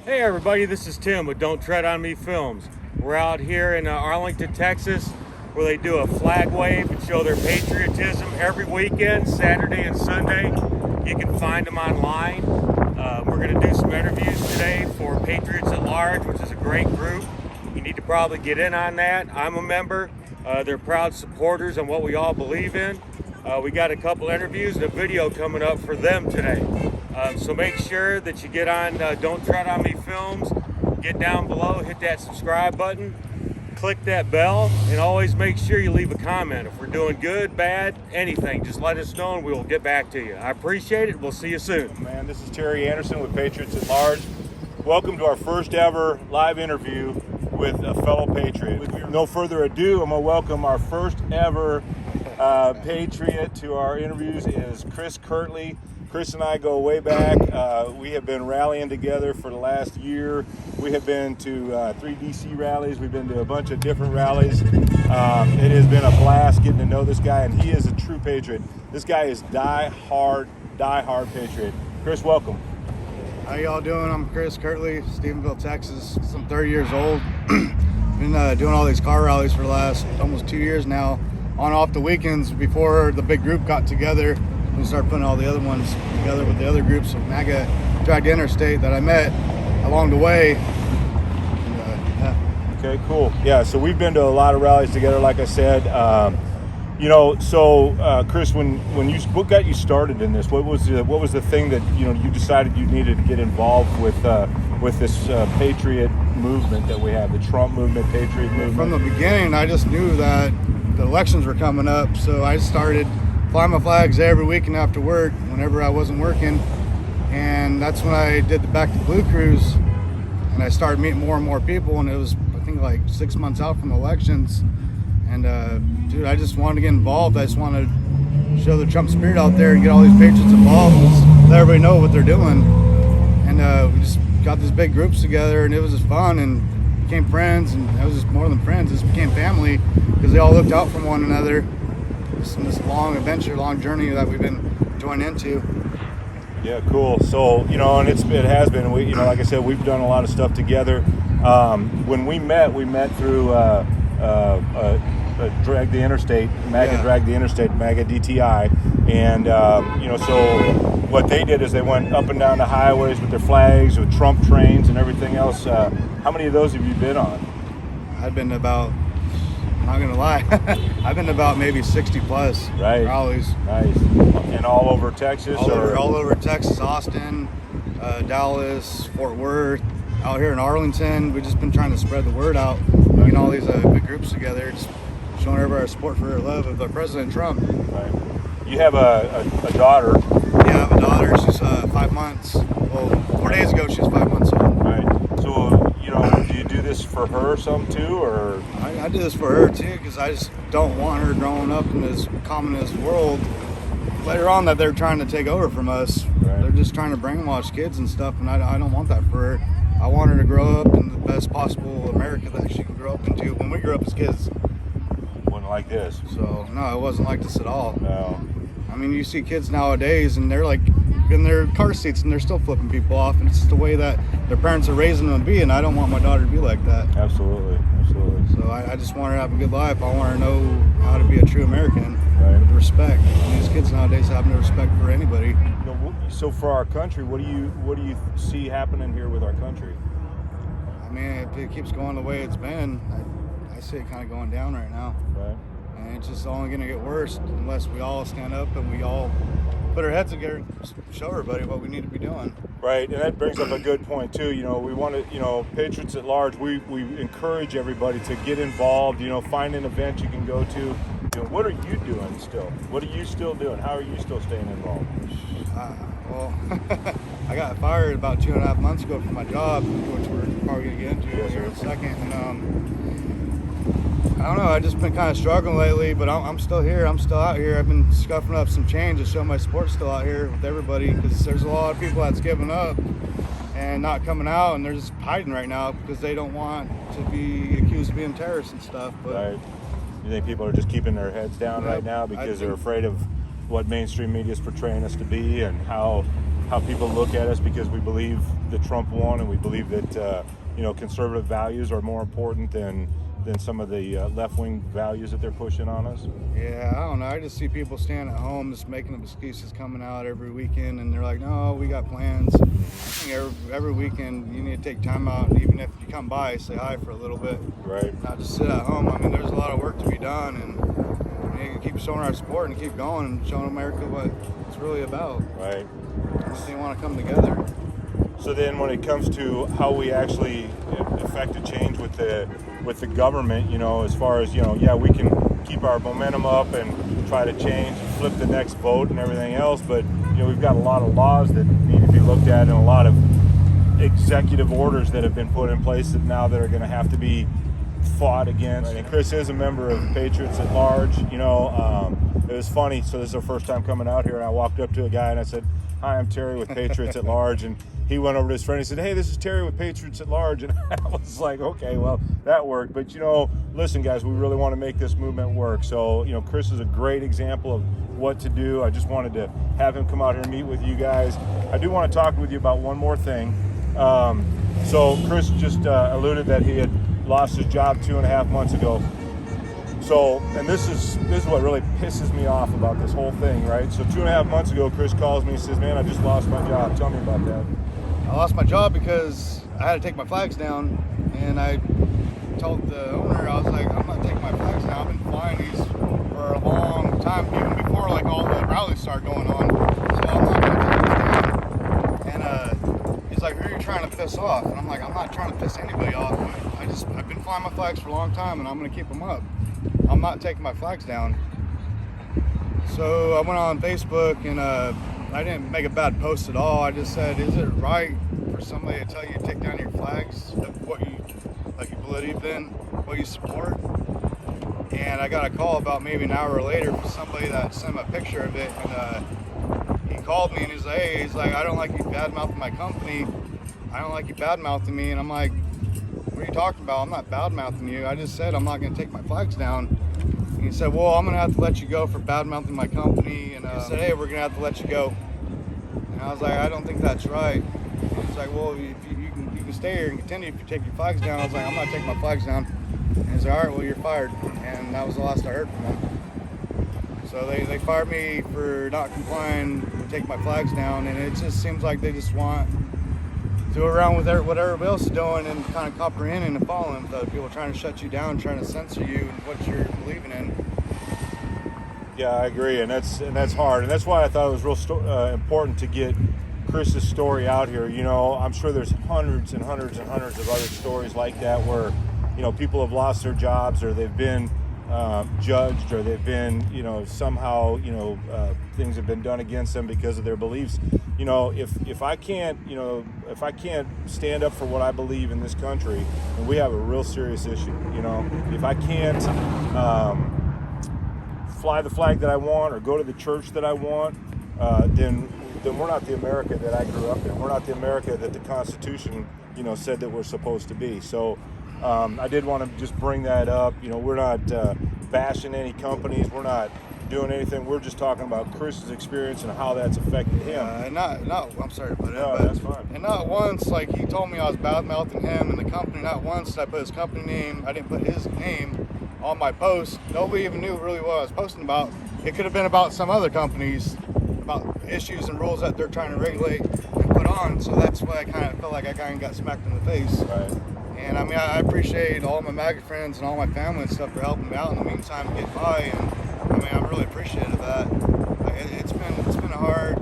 Hey everybody, this is Tim with Don't Tread on Me Films. We're out here in Arlington, Texas, where they do a flag wave and show their patriotism every weekend, Saturday and Sunday. You can find them online. We're going to do some interviews today for Patriots at Large, which is a great group. You need to probably get in on that. I'm a member. They're proud supporters on what we all believe in. We got a couple interviews and a video coming up for them today. So make sure that you get on Don't Tread on Me Films. Get down below, hit that subscribe button, click that bell, and always make sure you leave a comment. If we're doing good, bad, anything, just let us know and we'll get back to you. I appreciate it. We'll see you soon. Man, this is Terry Anderson with Patriots at Large. Welcome to our first ever live interview with a fellow Patriot. With no further ado, I'm going to welcome our first ever Patriot to our interviews is Chris Kurtley. Chris and I go way back. We have been rallying together for the last year. We have been to 3 DC rallies. We've been to a bunch of different rallies. It has been a blast getting to know this guy, and he is a true Patriot. This guy is die-hard Patriot. Chris, welcome. How y'all doing? I'm Chris Kurtley, Stephenville, Texas. I'm 30 years old. Been doing all these car rallies for the last almost 2 years now. On and off the weekends before the big group got together. We started putting all the other ones together with the other groups of MAGA Drag the Interstate that I met along the way. Okay, cool. Yeah, so we've been to a lot of rallies together, like I said. Chris, what got you started in this? What was the thing that you decided you needed to get involved with this Patriot movement that we have, the Trump movement, Patriot movement? From the beginning, I just knew that the elections were coming up, so I started flying my flags every weekend after work whenever I wasn't working, and that's when I did the Back to Blue cruise, and I started meeting more and more people, and it was I think like 6 months out from the elections, and dude, I just wanted to get involved. I just wanted to show the Trump spirit out there and get all these patriots involved and just let everybody know what they're doing, and we just got these big groups together, and it was just fun, and became friends, and it was just more than friends, it just became family because they all looked out for one another. This long adventure, long journey that we've been joined into. Yeah, cool. So and it has been. We, like I said, we've done a lot of stuff together. When we met through Drag the Interstate, MAGA Drag the Interstate, MAGA DTI, and so what they did is they went up and down the highways with their flags, with Trump trains and everything else. How many of those have you been on? I've been about. Not gonna lie, I've been to about maybe 60 plus rallies. Nice. And all over Texas? All over Texas, Austin, Dallas, Fort Worth, out here in Arlington. We've just been trying to spread the word out, getting all these big groups together, just showing everybody our support for our love of President Trump. Right. You have a daughter. Yeah, I have a daughter. She's 5 months. Well, 4 days ago she was 5 months old. Right. So, do you do this for her some too, or? I do this for her too, because I just don't want her growing up in this communist world later on that they're trying to take over from us. Right. They're just trying to brainwash kids and stuff, and I don't want that for her. I want her to grow up in the best possible America that she can grow up into when we grew up as kids. Wasn't like this. So, no, it wasn't like this at all. No. I mean, you see kids nowadays, and they're like in their car seats, and they're still flipping people off, and it's just the way that their parents are raising them to be, and I don't want my daughter to be like that. Absolutely. So I just want her to have a good life. I want her to know how to be a true American with respect. These kids nowadays have no respect for anybody. So for our country, what do you see happening here with our country? I mean, if it keeps going the way it's been, I see it kind of going down right now. Right. And it's just only going to get worse unless we all stand up and we all put our heads together and show everybody what we need to be doing. Right, and that brings up a good point too. We want to, Patriots at Large, we encourage everybody to get involved. Find an event you can go to. What are you doing still? What are you still doing? How are you still staying involved? Well, I got fired about 2.5 months ago from my job, which we're probably going to get into here in a second. And I don't know, I've just been kind of struggling lately, but I'm still here. I'm still out here. I've been scuffing up some change to show my support still out here with everybody, because there's a lot of people that's giving up and not coming out, and they're just hiding right now because they don't want to be accused of being terrorists and stuff. But right. You think people are just keeping their heads down right now because they're afraid of what mainstream media is portraying us to be and how how people look at us because we believe that Trump won, and we believe that conservative values are more important than some of the left-wing values that they're pushing on us? Yeah, I don't know. I just see people staying at home, just making up excuses, coming out every weekend, and they're like, no, we got plans. I think every weekend you need to take time out, and even if you come by, say hi for a little bit. Right. Not just sit at home. I mean, there's a lot of work to be done, and we need to keep showing our support and keep going and showing America what it's really about. Right. They want to come together. So then when it comes to how we actually affect a change with the government, as far as, we can keep our momentum up and try to change and flip the next vote and everything else, but, we've got a lot of laws that need to be looked at and a lot of executive orders that have been put in place that now that are going to have to be fought against. And Chris is a member of Patriots at Large. It was funny. So this is our first time coming out here, and I walked up to a guy and I said, "Hi, I'm Terry with Patriots at Large," and he went over to his friend and he said, "Hey, this is Terry with Patriots at Large." And I was like, okay, well, that worked. But, listen, guys, we really want to make this movement work. So, Chris is a great example of what to do. I just wanted to have him come out here and meet with you guys. I do want to talk with you about one more thing. So Chris just alluded that he had lost his job 2.5 months ago. So, and this is what really pisses me off about this whole thing, right? So 2.5 months ago, Chris calls me and says, "Man, I just lost my job." Tell me about that. I lost my job because I had to take my flags down, and I told the owner, I was like, I'm not taking my flags down. I've been flying these for a long time, even before like all the rallies started going on. So I'm not going to take these down. And he's like, "Who are you trying to piss off?" And I'm like, I'm not trying to piss anybody off. I've been flying my flags for a long time, and I'm going to keep them up. I'm not taking my flags down. So I went on Facebook, and I didn't make a bad post at all. I just said, is it right for somebody to tell you to take down your flags of what you believe in, what you support? And I got a call about maybe an hour later from somebody that sent me a picture of it, and he called me and he's like, "I don't like you bad-mouthing my company. I don't like you bad-mouthing me." And I'm like, "What are you talking about? I'm not bad-mouthing you. I just said I'm not going to take my flags down." And he said, "Well, I'm going to have to let you go for bad-mouthing my company." And I said, "Hey, we're going to have to let you go." And I was like, "I don't think that's right." And he's like, "Well, if you can stay here and continue if you take your flags down." I was like, "I'm not taking my flags down." And he's like, "All right, well, you're fired." And that was the last I heard from him. So they fired me for not complying with taking my flags down, and it just seems like they just want to go around with what everybody else is doing and kind of comprehending and following with other people, trying to shut you down, trying to censor you and what you're believing in. Yeah, I agree, and that's hard, and that's why I thought it was real important to get Chris's story out here. I'm sure there's hundreds and hundreds and hundreds of other stories like that where people have lost their jobs, or they've been judged, or they've been somehow things have been done against them because of their beliefs. If I can't stand up for what I believe in this country, then we have a real serious issue. If I can't fly the flag that I want or go to the church that I want, then we're not the America that I grew up in. We're not the America that the Constitution said that we're supposed to be. So I did want to just bring that up. We're not bashing any companies. We're not doing anything. We're just talking about Chris's experience and how that's affected him. I'm sorry to put it in, No, but that's fine. And not once, like he told me I was bad-mouthing him and the company. Not once did I put his company name. I didn't put his name on my post. Nobody even knew really what I was posting about. It could have been about some other companies, about issues and rules that they're trying to regulate and put on. So that's why I kind of felt like I kind of got smacked in the face. Right. And I mean, I appreciate all my MAGA friends and all my family and stuff for helping me out in the meantime to get by. And I mean, I'm really appreciative of that. It's been a hard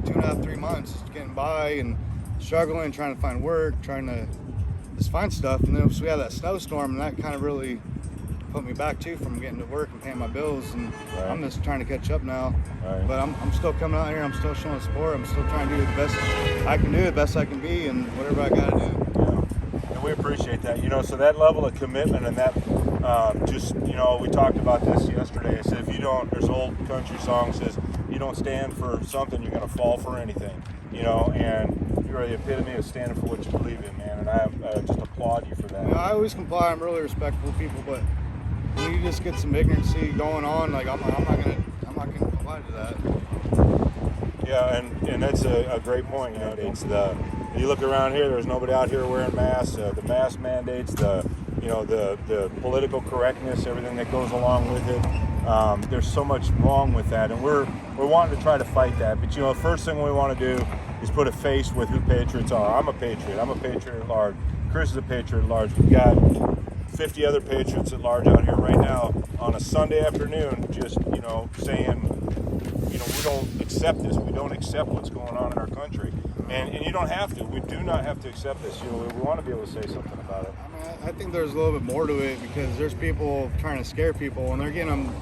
2.5, 3 months just getting by and struggling, trying to find work, trying to just find stuff. And then we had that snowstorm, and that kind of really put me back too from getting to work and paying my bills. And Right. I'm just trying to catch up now. Right. But I'm still coming out here. I'm still showing support. I'm still trying to do the best I can do, the best I can be, and whatever I got to do. And we appreciate that. So that level of commitment and that we talked about this yesterday. I said, if you don't, there's an old country song that says, you don't stand for something, you're going to fall for anything. And you're the epitome of standing for what you believe in, man. And I just applaud you for that. I always comply. I'm really respectful of people, but when you just get some ignorancy going on, like I'm not gonna comply to that. Yeah, and that's a great point. You know, it's you look around here. There's nobody out here wearing masks. The mask mandates, the political correctness, everything that goes along with it. There's so much wrong with that, and we're wanting to try to fight that. But the first thing we want to do is put a face with who Patriots are. I'm a Patriot. I'm a Patriot at large. Chris is a Patriot at large. We've got 50 other Patriots at large out here right now on a Sunday afternoon, just saying, we don't accept this. We don't accept what's going on in our country, and you don't have to. We do not have to accept this. We want to be able to say something about it. I mean, I think there's a little bit more to it, because there's people trying to scare people, and they're getting them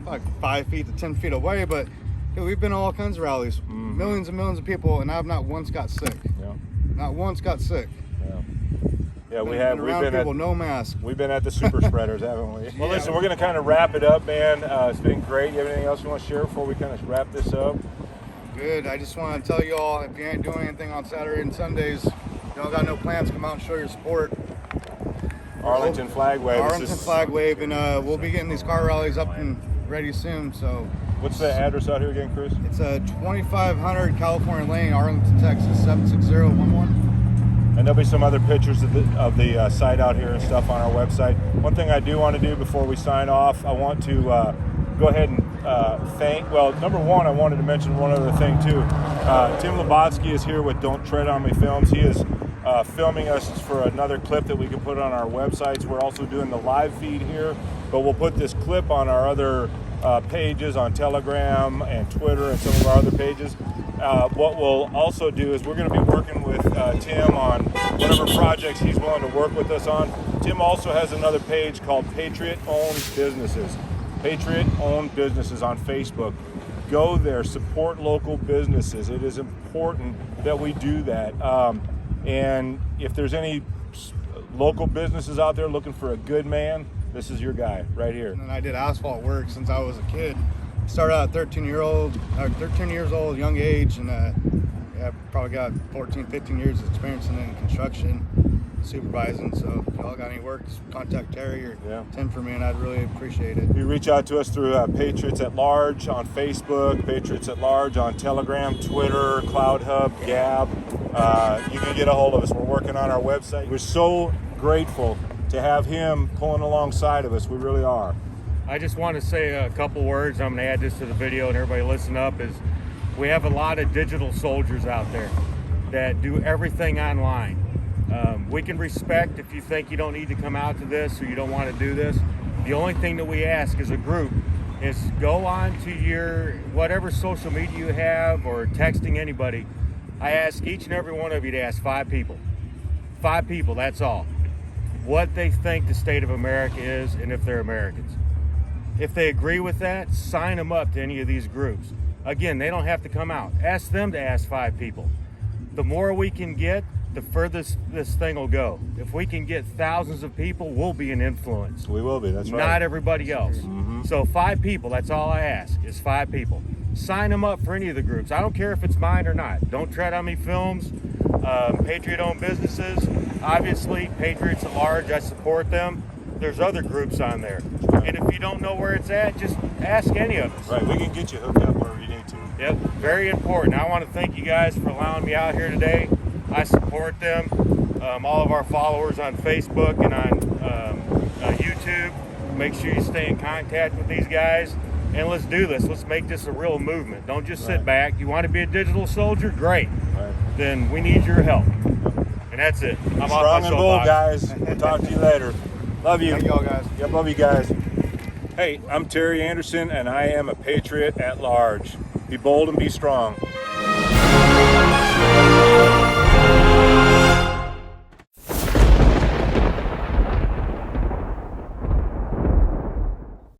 like 5 feet to 10 feet away. But we've been to all kinds of rallies, millions and millions of people, and I've not once got sick. Yeah. Not once got sick. Yeah, We've been people, no mask. We've been at the super spreaders, haven't we? Well, listen, we're going to kind of wrap it up, man. It's been great. You have anything else you want to share before we kind of wrap this up? Good. I just want to tell you all, if you ain't doing anything on Saturday and Sundays, you don't got no plans, come out and show your support. Arlington Flag Wave. Arlington Flag Wave, and we'll be getting these car rallies up and ready soon. So, what's the address out here again, Chris? It's 2500 California Lane, Arlington, Texas 76011. And there'll be some other pictures of the site out here and stuff on our website. One thing I do want to do before we sign off, I want to go ahead and thank, well, number one, I wanted to mention one other thing too. Tim Labowsky is here with Don't Tread on Me Films. He is filming us for another clip that we can put on our websites. We're also doing the live feed here, but we'll put this clip on our other pages on Telegram and Twitter and some of our other pages. What we'll also do is we're going to be working with Tim on whatever projects he's willing to work with us on. Tim also has another page called Patriot-Owned Businesses. Patriot-Owned Businesses on Facebook. Go there, support local businesses. It is important that we do that. And if there's any local businesses out there looking for a good man, this is your guy right here. And I did asphalt work since I was a kid. Started out at 13 years old, young age, and I probably got 14, 15 years of experience in construction, supervising. So if y'all got any work, just contact Terry or Tim for me, and I'd really appreciate it. You reach out to us through Patriots at Large on Facebook, Patriots at Large on Telegram, Twitter, Cloud Hub, Gab. You can get a hold of us. We're working on our website. We're so grateful to have him pulling alongside of us. We really are. I just want to say a couple words. I'm going to add this to the video and everybody listen up. Is we have a lot of digital soldiers out there that do everything online. We can respect if you think you don't need to come out to this or you don't want to do this. The only thing that we ask as a group is go on to your whatever social media you have or texting anybody. I ask each and every one of you to ask 5 people. 5 people, that's all. What they think the state of America is and if they're Americans. If they agree with that, sign them up to any of these groups. Again, they don't have to come out. Ask them to ask 5 people. The more we can get, the furthest this thing will go. If we can get thousands of people, we'll be an influence. We will be, that's right. Not everybody else. So 5 people, that's all I ask, is 5 people. Sign them up for any of the groups. I don't care if it's mine or not. Don't Tread on Me Films, Patriot-Owned Businesses, obviously Patriots at Large, I support them. There's other groups on there. And if you don't know where it's at, just ask any of us. Right, we can get you hooked up wherever you need to. Yep, very important. I want to thank you guys for allowing me out here today. I support them, all of our followers on Facebook and on YouTube. Make sure you stay in contact with these guys. And let's do this. Let's make this a real movement. Don't just sit back. You want to be a digital soldier? Great. Then we need your help. And that's it. I'm strong and bold, guys. We'll talk to you later. Love you. Thank y'all, guys. Yep, love you guys. Hey, I'm Terry Anderson, and I am a Patriot at Large. Be bold and be strong.